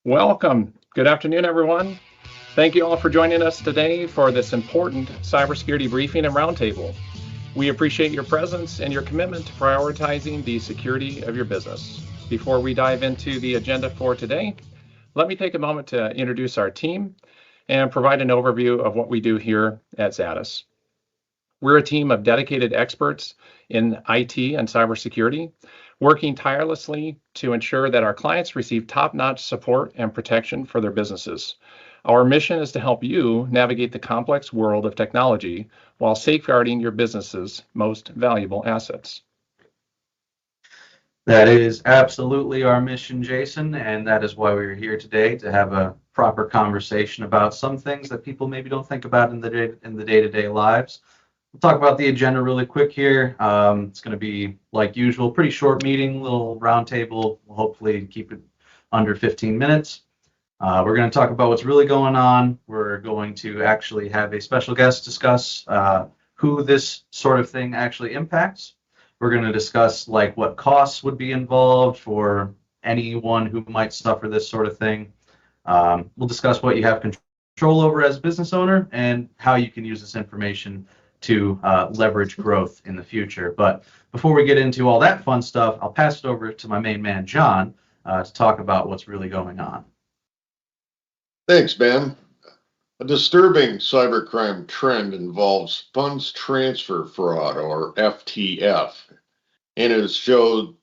Welcome. Good afternoon, everyone. Thank you all for joining us today for this important cybersecurity briefing and roundtable. We appreciate your presence and your commitment to prioritizing the security of your business. Before we dive into the agenda for today, let me take a moment to introduce our team and provide an overview of what we do here at Zatis. We're a team of dedicated experts in IT and cybersecurity, working tirelessly to ensure that our clients receive top-notch support and protection for their businesses. Our mission is to help you navigate the complex world of technology while safeguarding your business's most valuable assets. That is absolutely our mission, Jason, and that is why we're here today, to have a proper conversation about some things that people maybe don't think about in the day-to-day lives. We'll talk about the agenda really quick here. It's going to be, like usual, pretty short meeting, little roundtable. We'll hopefully keep it under 15 minutes. We're going to talk about what's really going on. We're going to actually have a special guest discuss who this sort of thing actually impacts. We're going to discuss like what costs would be involved for anyone who might suffer this sort of thing. We'll discuss what you have control over as a business owner and how you can use this information to leverage growth in the future. But before we get into all that fun stuff, I'll pass it over to my main man, John, to talk about what's really going on. Thanks, Ben. A disturbing cybercrime trend involves funds transfer fraud, or FTF, and it has shown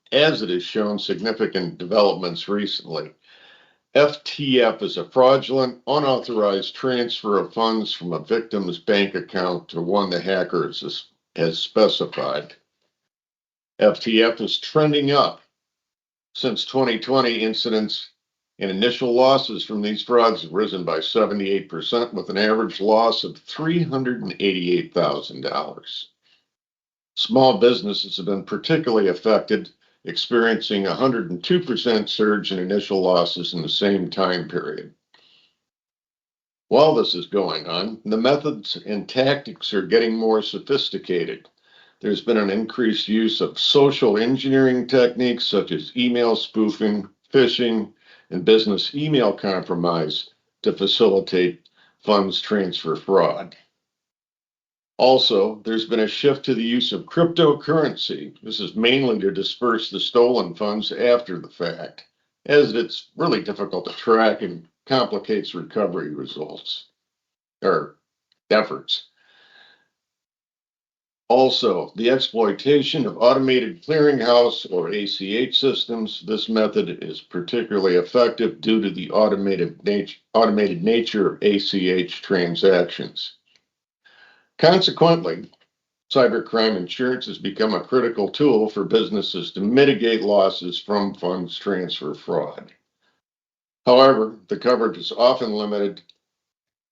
significant developments recently. FTF is a fraudulent, unauthorized transfer of funds from a victim's bank account to one the hacker has specified. FTF is trending up. Since 2020, incidents and initial losses from these frauds have risen by 78%, with an average loss of $388,000. Small businesses have been particularly affected, experiencing a 102% surge in initial losses in the same time period. While this is going on, the methods and tactics are getting more sophisticated. There's been an increased use of social engineering techniques such as email spoofing, phishing, and business email compromise to facilitate funds transfer fraud. Also, there's been a shift to the use of cryptocurrency. This is mainly to disperse the stolen funds after the fact, as it's really difficult to track and complicates recovery results or efforts. Also, the exploitation of automated clearinghouse or ACH systems. This method is particularly effective due to the automated nature of ACH transactions. Consequently, cybercrime insurance has become a critical tool for businesses to mitigate losses from funds transfer fraud. However, the coverage is often limited,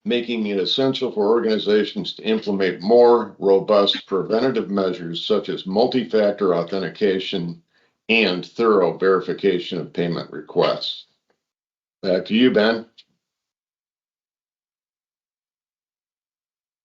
making it essential for organizations to implement more robust preventative measures such as multi-factor authentication and thorough verification of payment requests. Back to you, Ben.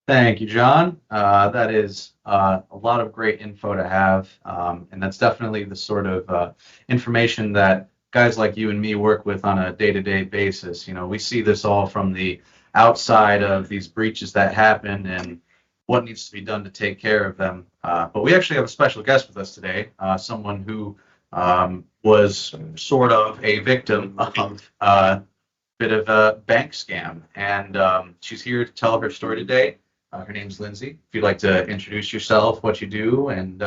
Thank you, John. That is a lot of great info to have, and that's definitely the sort of information that guys like you and me work with on a day-to-day basis. You know, we see this all from the outside of these breaches that happen and what needs to be done to take care of them. But we actually have a special guest with us today, someone who was sort of a victim of a bit of a bank scam, and she's here to tell her story today. Her name's Lindsey. If you'd like to introduce yourself, what you do, and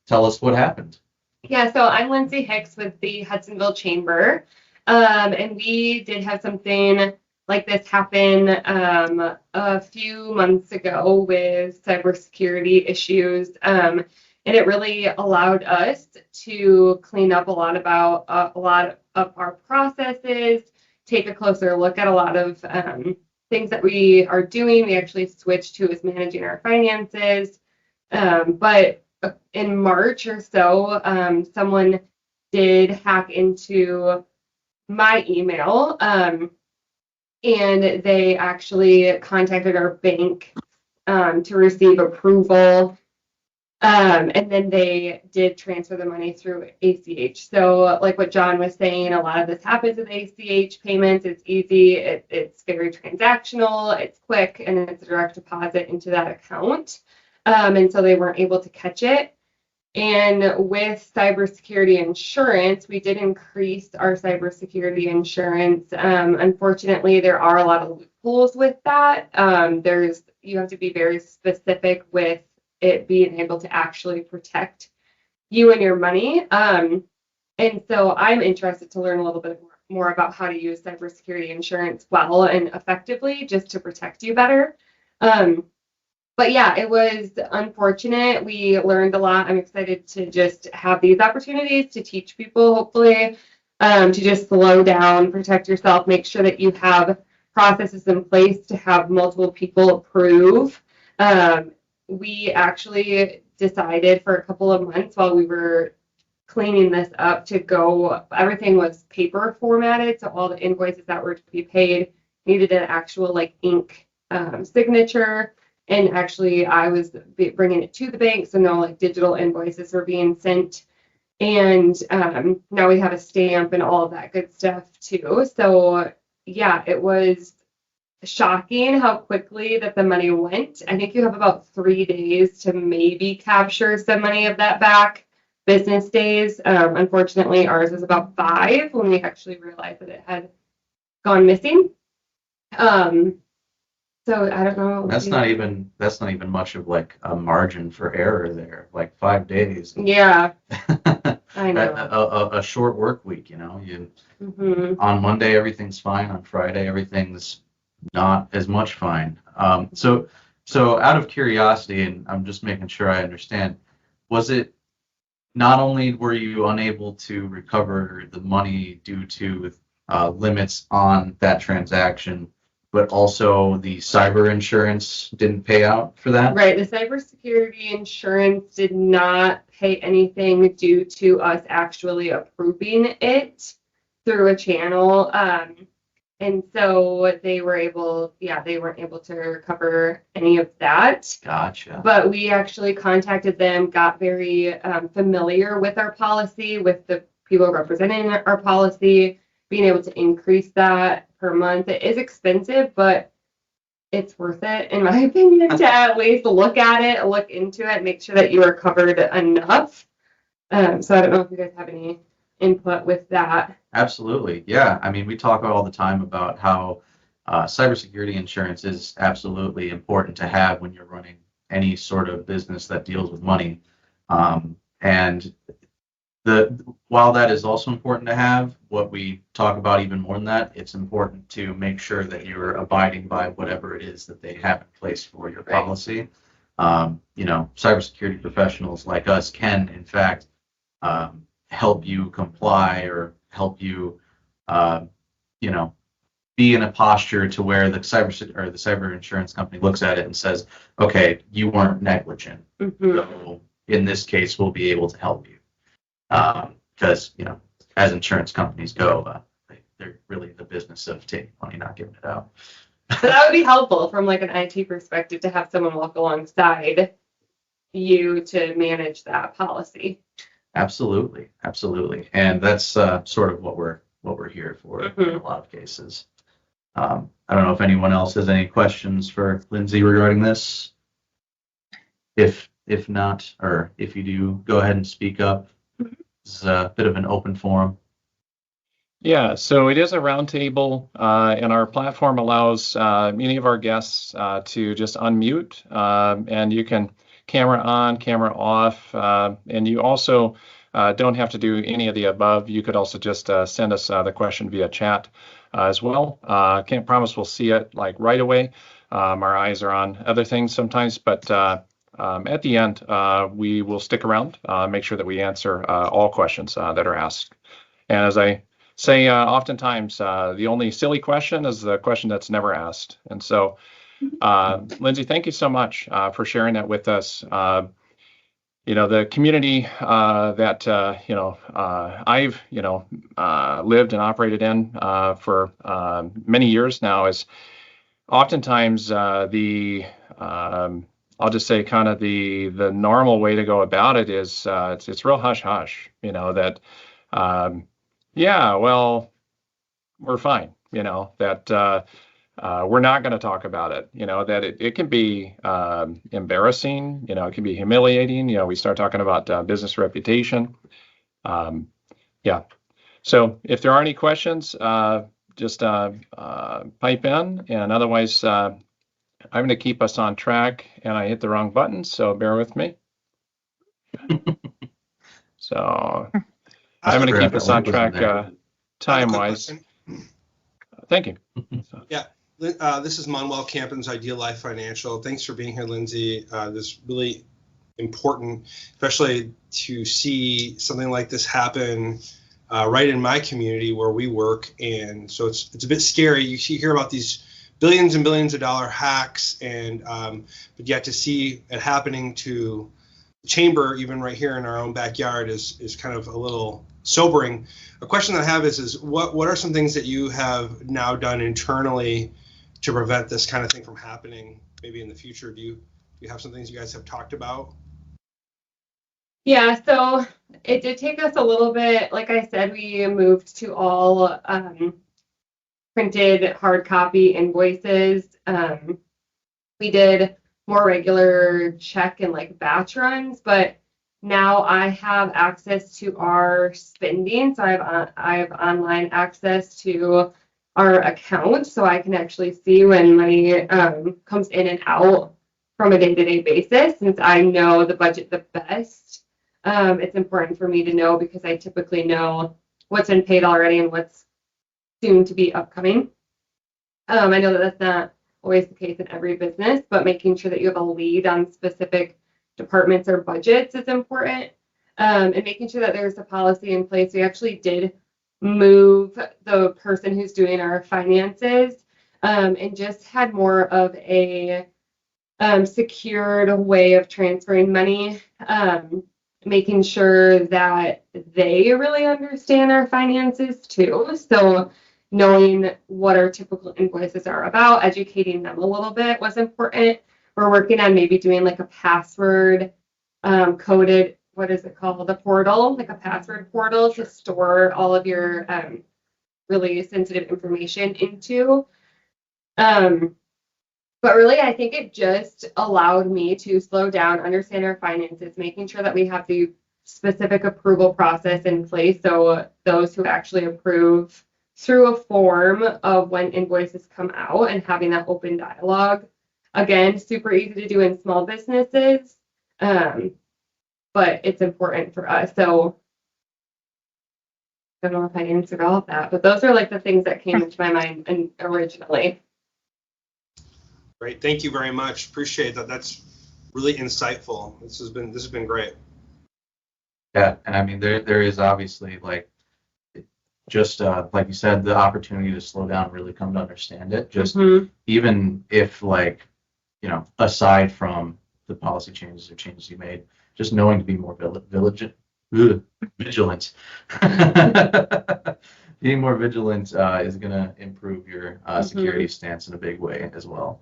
tell us what happened. Yeah, so I'm Lindsey Hicks with the Hudsonville Chamber, and we did have something like this happen a few months ago with cybersecurity issues, and it really allowed us to clean up a lot of our processes, take a closer look at a lot of things that we are doing. We actually switched to is managing our finances, but in March or so, someone did hack into my email, and they actually contacted our bank to receive approval And then they did transfer the money through ACH. So like what John was saying, a lot of this happens with ACH payments. It's easy, it's very transactional, it's quick, and it's a direct deposit into that account. And so they weren't able to catch it. And with cybersecurity insurance, we did increase our cybersecurity insurance. Unfortunately, there are a lot of loopholes with that. You have to be very specific with it being able to actually protect you and your money. And so I'm interested to learn a little bit more about how to use cybersecurity insurance well and effectively just to protect you better. But yeah, it was unfortunate. We learned a lot. I'm excited to just have these opportunities to teach people, hopefully, to just slow down, protect yourself, make sure that you have processes in place to have multiple people approve. We actually decided for a couple of months while we were cleaning this up to go, everything was paper formatted, so all the invoices that were to be paid needed an actual like ink signature. And actually, I was bringing it to the bank, so no like digital invoices were being sent. And now we have a stamp and all of that good stuff too. So yeah, it was shocking how quickly that the money went. I think you have about 3 days to maybe capture some money of that back, business days. Unfortunately, ours was about 5 when we actually realized that it had gone missing. So I don't know. That's not even much of like a margin for error there. Like 5 days. Yeah, I know. A short work week, you know. Mm-hmm. On Monday everything's fine. On Friday everything's not as much fine. So out of curiosity, and I'm just making sure I understand, was it not only were you unable to recover the money due to limits on that transaction, but also the cyber insurance didn't pay out for that? Right. The cybersecurity insurance did not pay anything due to us actually approving it through a channel. And so they weren't able to recover any of that. Gotcha. But we actually contacted them, got very familiar with our policy, with the people representing our policy, being able to increase that per month. It is expensive, but it's worth it, in my opinion, to at least look at it, look into it, make sure that you are covered enough. So I don't know if you guys have any input with that. Absolutely. Yeah. I mean, we talk all the time about how cybersecurity insurance is absolutely important to have when you're running any sort of business that deals with money. And while that is also important to have, what we talk about even more than that, it's important to make sure that you're abiding by whatever it is that they have in place for your policy. Cybersecurity professionals like us can, in fact, help you comply or help you, be in a posture to where the cyber insurance company looks at it and says, okay, you weren't negligent. Mm-hmm. So in this case, we'll be able to help you. Because, as insurance companies go, they're really in the business of taking money, not giving it out. So that would be helpful from like an IT perspective to have someone walk alongside you to manage that policy. Absolutely. And that's sort of what we're here for Mm-hmm. in a lot of cases. I don't know if anyone else has any questions for Lindsey regarding this. If not, or if you do, go ahead and speak up. This is a bit of an open forum. Yeah, so it is a roundtable, and our platform allows many of our guests to just unmute, and you can camera on, camera off, and you also don't have to do any of the above. You could also just send us the question via chat as well. Can't promise we'll see it like right away. Our eyes are on other things sometimes, but at the end, we will stick around, make sure that we answer all questions that are asked. And as I say, oftentimes, the only silly question is the question that's never asked. And so, Lindsey, thank you so much for sharing that with us. The community that I've lived and operated in for many years now is oftentimes the I'll just say kind of the normal way to go about it is it's real hush hush, that yeah, well, we're fine, that we're not going to talk about it, that it can be embarrassing, it can be humiliating, we start talking about business reputation. Yeah. So if there are any questions, just pipe in, and otherwise, I'm going to keep us on track, and I hit the wrong button, so bear with me. So I'm going to keep us on track time-wise. Thank you. Yeah, this is Manuel Campins, Ideal Life Financial. Thanks for being here, Lindsey. This is really important, especially to see something like this happen right in my community where we work. And so it's a bit scary. You hear about these billions and billions of dollar hacks, and but yet to see it happening to the chamber, even right here in our own backyard, is kind of a little sobering. A question that I have is what are some things that you have now done internally to prevent this kind of thing from happening maybe in the future? Do you have some things you guys have talked about? Yeah, so it did take us a little bit. Like I said, we moved to all printed hard copy invoices. We did more regular check and like batch runs, but now I have access to our spending. So I have online access to our account, so I can actually see when money comes in and out from a day-to-day basis. Since I know the budget the best, it's important for me to know because I typically know what's been paid already and what's soon to be upcoming. I know that that's not always the case in every business, but making sure that you have a lead on specific departments or budgets is important, and making sure that there's a policy in place. We actually did move the person who's doing our finances, and just had more of a secured way of transferring money, making sure that they really understand our finances too. So knowing what our typical invoices are about, educating them a little bit was important. We're working on maybe doing like a password coded, what is it called? The portal, like a password portal to store all of your really sensitive information into. But really, I think it just allowed me to slow down, understand our finances, making sure that we have the specific approval process in place. So those who actually approve through a form of when invoices come out and having that open dialogue. Again, super easy to do in small businesses, but it's important for us. So I don't know if I answered all of that, but those are like the things that came into my mind originally. Great, thank you very much. Appreciate that. That's really insightful. This has been great. Yeah, and I mean there is obviously like just like you said, the opportunity to slow down, really come to understand it. Just even if like, aside from the policy changes or changes you made, just knowing to be more vigilant. Being more vigilant is going to improve your security stance in a big way as well.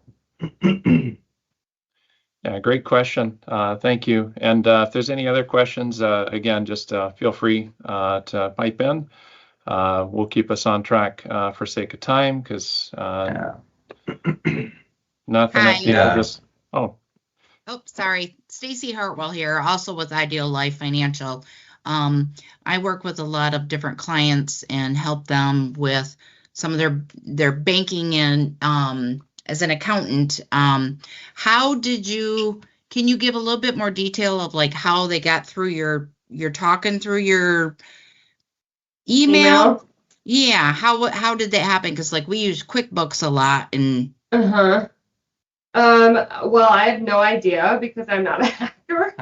Yeah, great question. Thank you. And if there's any other questions, again, just feel free to pipe in. We'll keep us on track for sake of time, because nothing. Hi. Yeah. Oh, sorry. Stacy Hartwell here, also with Ideal Life Financial. I work with a lot of different clients and help them with some of their banking and as an accountant. Can you give a little bit more detail of like how they got through your talking through your email? Yeah. How did that happen? Because like we use QuickBooks a lot and. Well, I have no idea because I'm not a hacker.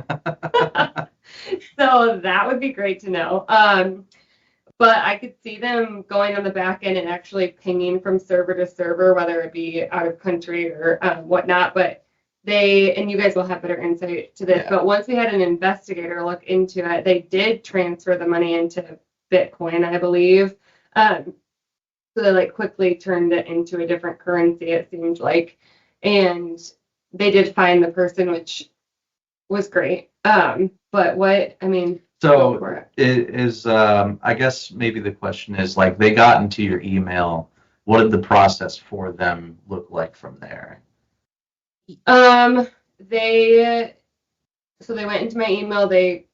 So that would be great to know. But I could see them going on the back end and actually pinging from server to server, whether it be out of country or whatnot. But and you guys will have better insight to this, but once we had an investigator look into it, they did transfer the money into Bitcoin, I believe. So they like quickly turned it into a different currency, it seemed like. And they did find the person, which was great. But go for So it. it is, I guess maybe the question is like they got into your email. What did the process for them look like from there? They went into my email. They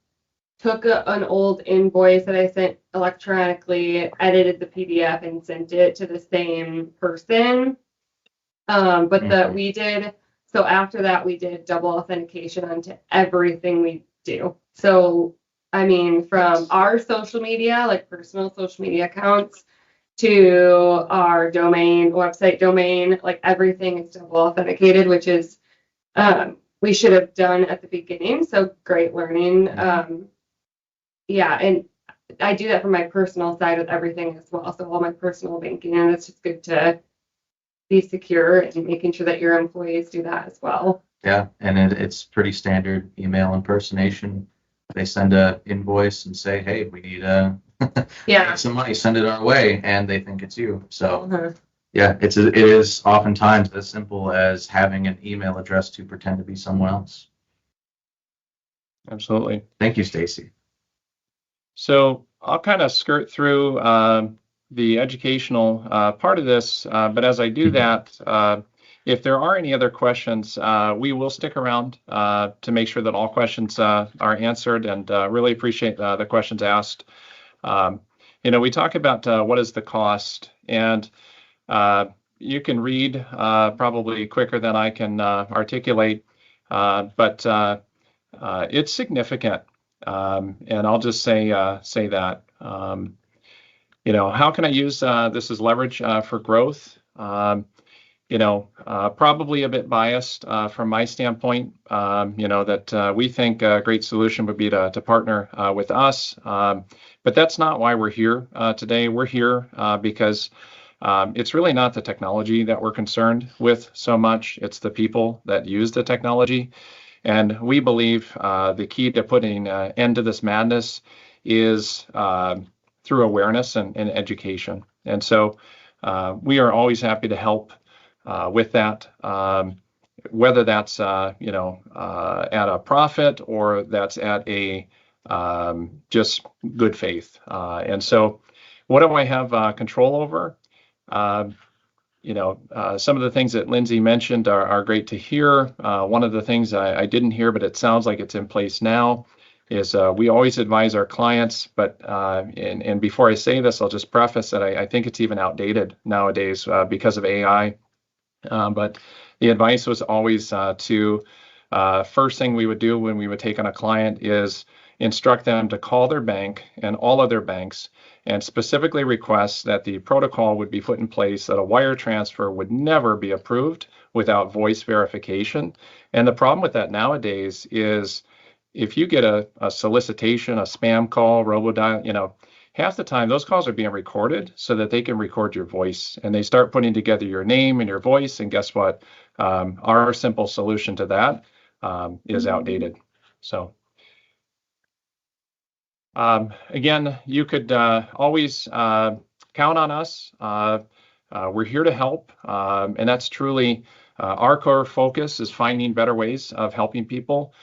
took an old invoice that I sent electronically, edited the PDF, and sent it to the same person. We did. So after that, we did double authentication onto everything we do. So from our social media, like personal social media accounts, to our website domain, like everything is double authenticated, which is we should have done at the beginning. So great learning. Yeah, and I do that for my personal side with everything as well. So all my personal banking, and it's just good to be secure and making sure that your employees do that as well. Yeah, and it's pretty standard email impersonation. They send a invoice and say, "Hey, we need need some money. Send it our way," and they think it's you. So yeah, it is oftentimes as simple as having an email address to pretend to be someone else. Absolutely. Thank you, Stacy. So I'll kind of skirt through the educational part of this, but as I do that, if there are any other questions, we will stick around to make sure that all questions are answered, and really appreciate the questions asked. We talk about what is the cost, and you can read probably quicker than I can articulate, but it's significant. And I'll just say that. How can I use this as leverage for growth? Probably a bit biased from my standpoint. That we think a great solution would be to partner with us. But that's not why we're here today. We're here because it's really not the technology that we're concerned with so much. It's the people that use the technology. And we believe the key to putting an end to this madness is through awareness and education. And so we are always happy to help with that, whether that's at a profit or that's at a just good faith. And so what do I have control over? Some of the things that Lindsey mentioned are great to hear. One of the things I didn't hear, but it sounds like it's in place now, is we always advise our clients, but and before I say this, I'll just preface that I think it's even outdated nowadays because of AI. But the advice was always to first thing we would do when we would take on a client is instruct them to call their bank and all other banks and specifically request that the protocol would be put in place that a wire transfer would never be approved without voice verification. And the problem with that nowadays is if you get a solicitation, a spam call, robodial, half the time those calls are being recorded so that they can record your voice, and they start putting together your name and your voice. And guess what? Our simple solution to that is outdated. So again, you could always count on us. We're here to help, and that's truly our core focus is finding better ways of helping people.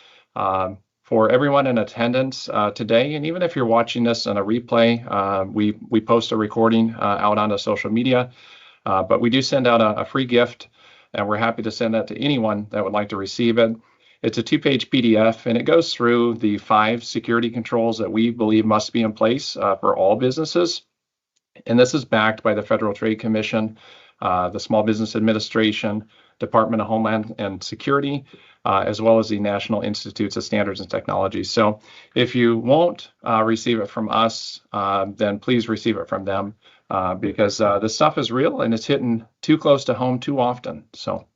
For everyone in attendance today, and even if you're watching this on a replay, we post a recording out onto social media, but we do send out a free gift, and we're happy to send that to anyone that would like to receive it. It's a 2-page PDF, and it goes through the 5 security controls that we believe must be in place for all businesses. And this is backed by the Federal Trade Commission, the Small Business Administration, Department of Homeland and Security, as well as the National Institutes of Standards and Technology. So if you won't receive it from us, then please receive it from them because this stuff is real and it's hitting too close to home too often. So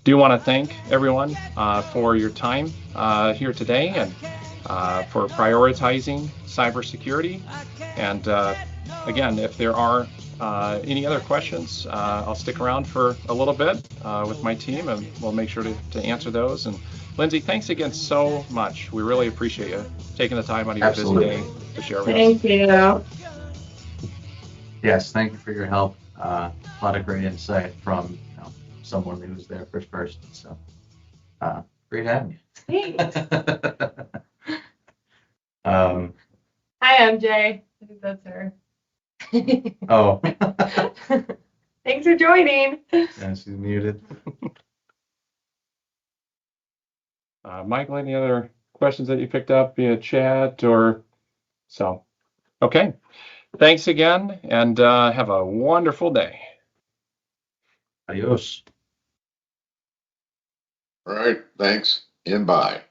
do want to thank everyone for your time here today and for prioritizing cybersecurity. And again, if there are any other questions, I'll stick around for a little bit with my team, and we'll make sure to answer those. And Lindsey, thanks again so much. We really appreciate you taking the time out of your busy day to share with us. Thank you. Yes, thank you for your help. A lot of great insight from someone who was there first person. So great having you. Thanks. um, Hi, MJ. I think that's her. oh, Thanks for joining. yeah, she's muted. Michael, any other questions that you picked up via chat or so? Okay. Thanks again, and have a wonderful day. Adios. All right, thanks and bye.